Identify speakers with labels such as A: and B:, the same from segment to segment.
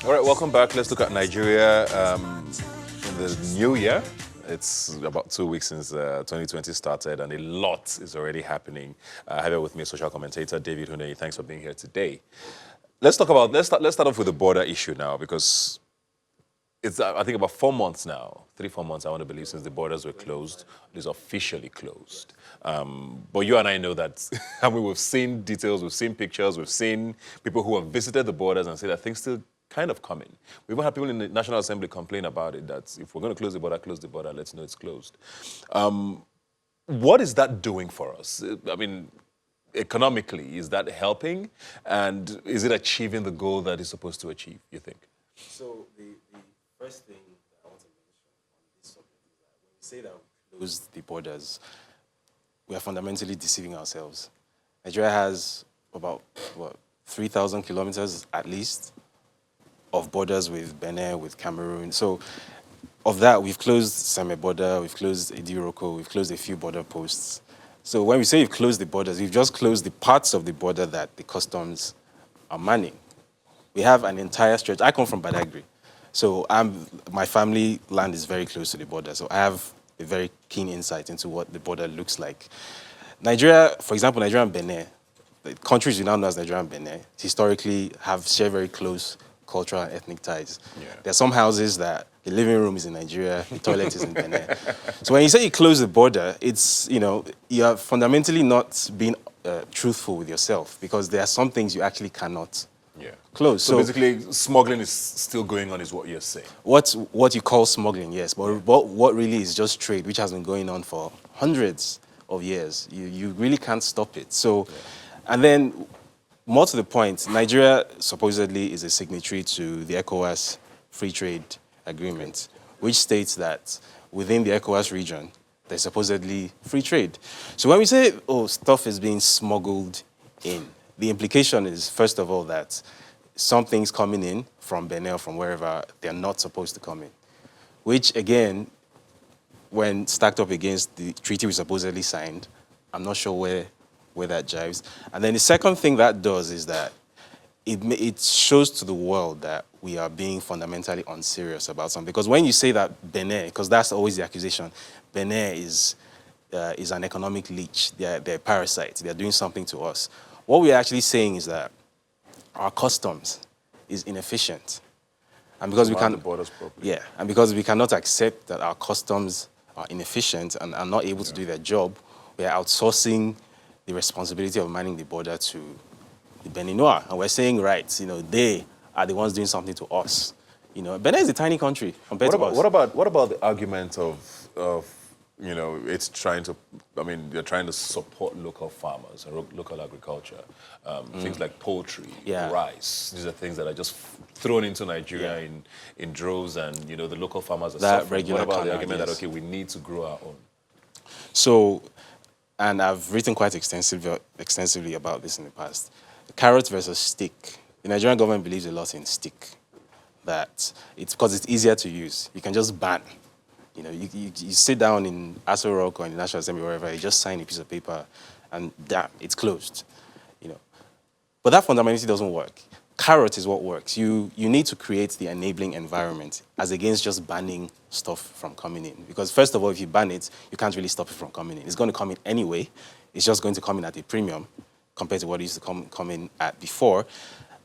A: All right, welcome back. Let's look at Nigeria in the new year. It's about 2 weeks since 2020 started, and a lot is already happening. I have here with me social commentator David Huney. Thanks for being here today. Let's start off with the border issue now, because it's I think about 4 months now, 3-4 months I want to believe, since the borders were closed. It is officially closed. But you and I know that. I mean, we've seen details, we've seen pictures, we've seen people who have visited the borders and say that things still kind of coming. We even had people in the National Assembly complain about it, that if we're going to close the border, let's know it's closed. What is that doing for us? I mean, economically, is that helping? And is it achieving the goal that it's supposed to achieve, you think?
B: So the first thing that I want to mention on this subject is that when we say that we close the borders, we are fundamentally deceiving ourselves. Nigeria has about, 3,000 kilometers at least of borders with Benin, with Cameroon. So of that, we've closed Seme border, we've closed Idiroko, we've closed a few border posts. So when we say we've closed the borders, we've just closed the parts of the border that the customs are manning. We have an entire stretch. I come from Badagry. So my family land is very close to the border. So I have a very keen insight into what the border looks like. Nigeria, for example, Nigeria and Benin, the countries we now know as Nigeria and Benin, historically have shared very close cultural and ethnic ties. Yeah. There are some houses that the living room is in Nigeria, the toilet is in Benin. So when you say you close the border, it's, you are fundamentally not being truthful with yourself, because there are some things you actually cannot close.
A: So basically, smuggling is still going on, is what you're saying.
B: What you call smuggling, yes, but what really is just trade, which has been going on for hundreds of years. You really can't stop it. So, and then more to the point, Nigeria supposedly is a signatory to the ECOWAS Free Trade Agreement, which states that within the ECOWAS region, there's supposedly free trade. So when we say, stuff is being smuggled in, the implication is, first of all, that some things coming in from Benin or from wherever, they're not supposed to come in, which, again, when stacked up against the treaty we supposedly signed, I'm not sure where that jives. And then the second thing that does is that it shows to the world that we are being fundamentally unserious about something. Because when you say that Benin, because that's always the accusation, Benin is an economic leech, they're parasites, they're doing something to us. What we're actually saying is that our customs is inefficient. And because we can't, and because we cannot accept that our customs are inefficient and are not able to do their job, we are outsourcing the responsibility of manning the border to the Beninois. And we're saying, they are the ones doing something to us. Benin is a tiny country compared to us.
A: What about the argument of it's trying to, they're trying to support local farmers and local agriculture. Things like poultry, rice. These are things that are just thrown into Nigeria in droves, and, the local farmers are suffering. What about the argument that, we need to grow our own?
B: So, and I've written quite extensively about this in the past. Carrot versus stick. The Nigerian government believes a lot in stick. That it's because it's easier to use. You can just ban. You sit down in Aso Rock or in the National Assembly, wherever, you just sign a piece of paper, and damn, it's closed. But that fundamentally doesn't work. Carrot is what works. You need to create the enabling environment as against just banning stuff from coming in. Because first of all, if you ban it, you can't really stop it from coming in. It's going to come in anyway. It's just going to come in at a premium compared to what it used to come in at before.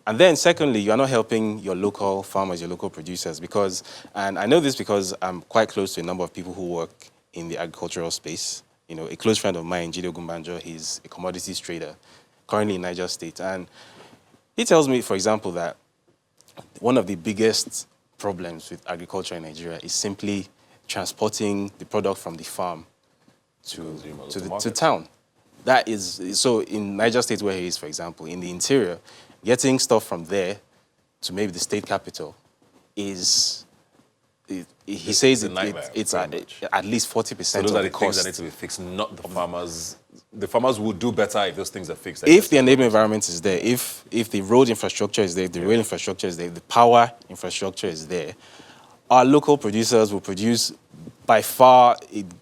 B: And then secondly, you are not helping your local farmers, your local producers, because, and I know this because I'm quite close to a number of people who work in the agricultural space. A close friend of mine, Jide Gumbanjo, he's a commodities trader, currently in Niger State. And he tells me, for example, that one of the biggest problems with agriculture in Nigeria is simply transporting the product from the farm to town. That is, so in Niger State where he is, for example, in the interior, getting stuff from there to maybe the state capital is, he says it's at least 40% of the cost.
A: So those are the things that need to be fixed, not the farmers. The farmers would do better if those things are fixed.
B: If the enabling environment is there, if the road infrastructure is there, if the rail infrastructure is there, if the power infrastructure is there, our local producers will produce by far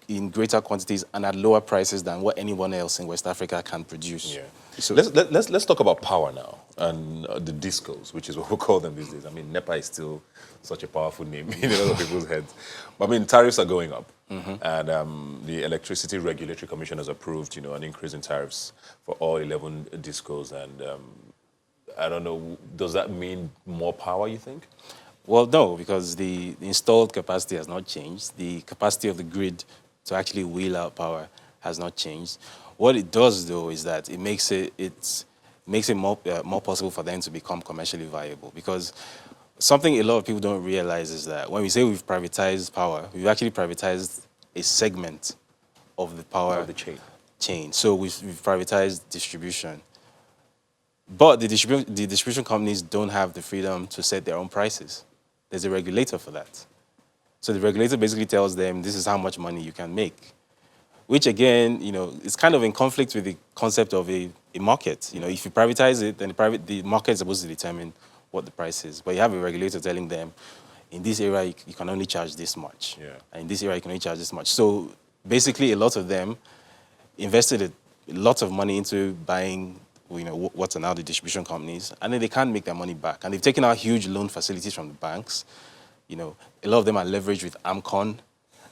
B: in greater quantities and at lower prices than what anyone else in West Africa can produce.
A: Let's talk about power now and the discos, which is what we call them these days. I mean, NEPA is still such a powerful name in a lot of people's heads. But I mean, tariffs are going up, and the Electricity Regulatory Commission has approved, an increase in tariffs for all 11 discos. And I don't know, does that mean more power? You think?
B: Well, no, because the installed capacity has not changed. The capacity of the grid to actually wheel out power has not changed. What it does, though, is that it makes it more possible for them to become commercially viable. Because something a lot of people don't realize is that when we say we've privatized power, we've actually privatized a segment of the power
A: Of the chain.
B: So we've privatized distribution. But the distribution companies don't have the freedom to set their own prices. There's a regulator for that. So the regulator basically tells them this is how much money you can make, which again, is kind of in conflict with the concept of a market. If you privatize it, then the market is supposed to determine what the price is. But you have a regulator telling them, in this area, you can only charge this much.
A: Yeah.
B: And in this area, you can only charge this much. So basically, a lot of them invested a lot of money into buying what are now the distribution companies, and then they can't make their money back. And they've taken out huge loan facilities from the banks. A lot of them are leveraged with AMCON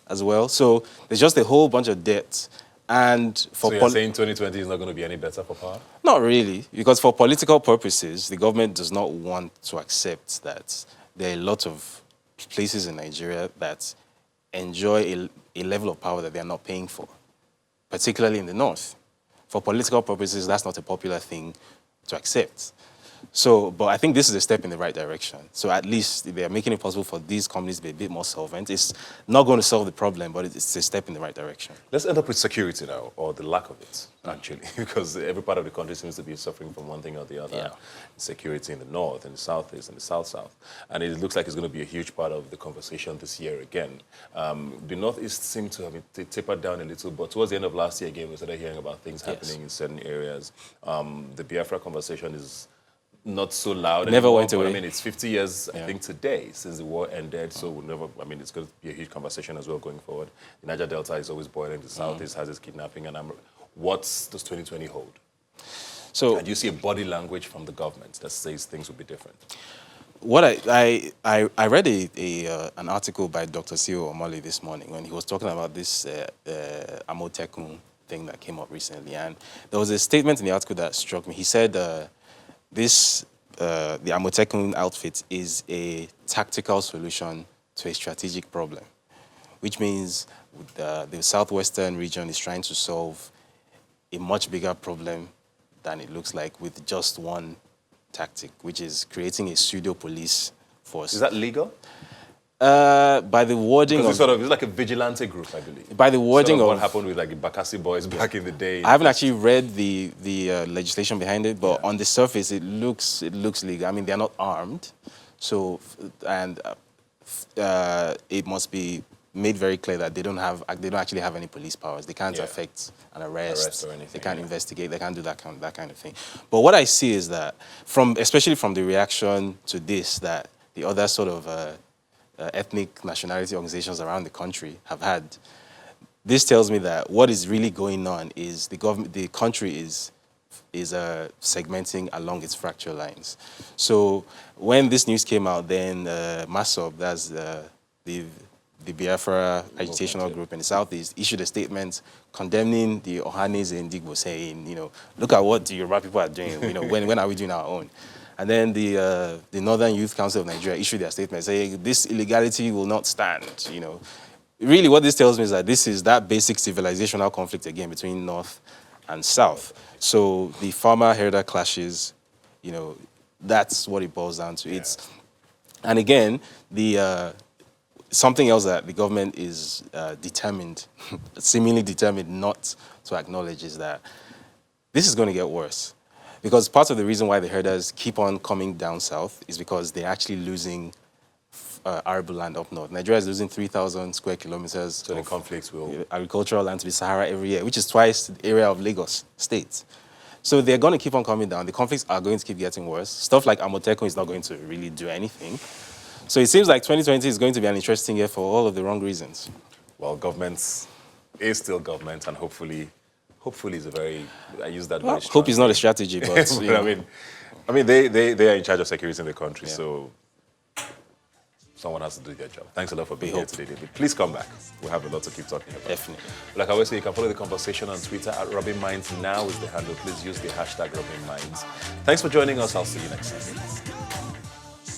B: as well. So there's just a whole bunch of debt. And for
A: So you're saying 2020 is not going to be any better for power?
B: Not really, because for political purposes, the government does not want to accept that there are a lot of places in Nigeria that enjoy a level of power that they are not paying for, particularly in the north. For political purposes, that's not a popular thing to accept. So, but I think this is a step in the right direction. So at least they are making it possible for these companies to be a bit more solvent. It's not going to solve the problem, but it's a step in the right direction.
A: Let's end up with security now, or the lack of it, actually, because every part of the country seems to be suffering from one thing or the other.
B: Yeah.
A: Security in the north, in the southeast, and the south-south. And it looks like it's going to be a huge part of the conversation this year again. The northeast seemed to have tapered down a little, but towards the end of last year again, we started hearing about things happening in certain areas. The Biafra conversation is not so loud
B: Never
A: anymore,
B: went away.
A: I mean, it's 50 years, I think, today since the war ended. So it's going to be a huge conversation as well going forward. The Niger Delta is always boiling. The Southeast has its kidnapping. And what does 2020 hold?
B: So,
A: And do you see a body language from the government that says things will be different?
B: what I read an article by Dr. C.O. Omole this morning when he was talking about this Amotekun thing that came up recently. And there was a statement in the article that struck me. He said, the Amotekun outfit is a tactical solution to a strategic problem, which means the southwestern region is trying to solve a much bigger problem than it looks like with just one tactic, which is creating a pseudo police force.
A: Is that legal?
B: By the wording
A: Because
B: of...
A: it's like a vigilante group, I believe.
B: By the wording
A: what
B: of...
A: happened with like the Bakassi boys back in the day.
B: I haven't actually read the legislation behind it, but on the surface, it looks legal. I mean, they're not armed, so it must be made very clear that they don't actually have any police powers. They can't affect an arrest
A: or anything,
B: they can't investigate. They can't do that kind of thing. But what I see is that, especially from the reaction to this, that the other sort of ethnic nationality organizations around the country have had. This tells me that what is really going on is the country is segmenting along its fracture lines. So when this news came out, then MASOB, that's the Biafra agitational group in the southeast, issued a statement condemning the Ohanese and Digbo, saying, look at what the Yoruba people are doing. When are we doing our own? And then the Northern Youth Council of Nigeria issued their statement saying this illegality will not stand. Really, what this tells me is that this is that basic civilizational conflict again between North and South. So the farmer-herder clashes, that's what it boils down to. And again, something else that the government is seemingly determined not to acknowledge is that this is going to get worse. Because part of the reason why the herders keep on coming down south is because they're actually losing arable land up north. Nigeria is losing 3,000 square kilometers
A: So the conflicts will...
B: agricultural land to the Sahara every year, which is twice the area of Lagos State. So they're going to keep on coming down. The conflicts are going to keep getting worse. Stuff like Amotekun is not going to really do anything. So it seems like 2020 is going to be an interesting year for all of the wrong reasons.
A: Well, government is still government, and hopefully hopefully is a very, I use that very
B: Hope is not a strategy, but
A: but
B: you know.
A: I mean, they are in charge of security in the country, so someone has to do their job. Thanks a lot for being here today, David. Please come back. We'll have a lot to keep talking about.
B: Definitely.
A: Like I always say, you can follow the conversation on Twitter at Rubbin Minds. Now is the handle. Please use the hashtag Rubbin Minds. Thanks for joining us. I'll see you next time.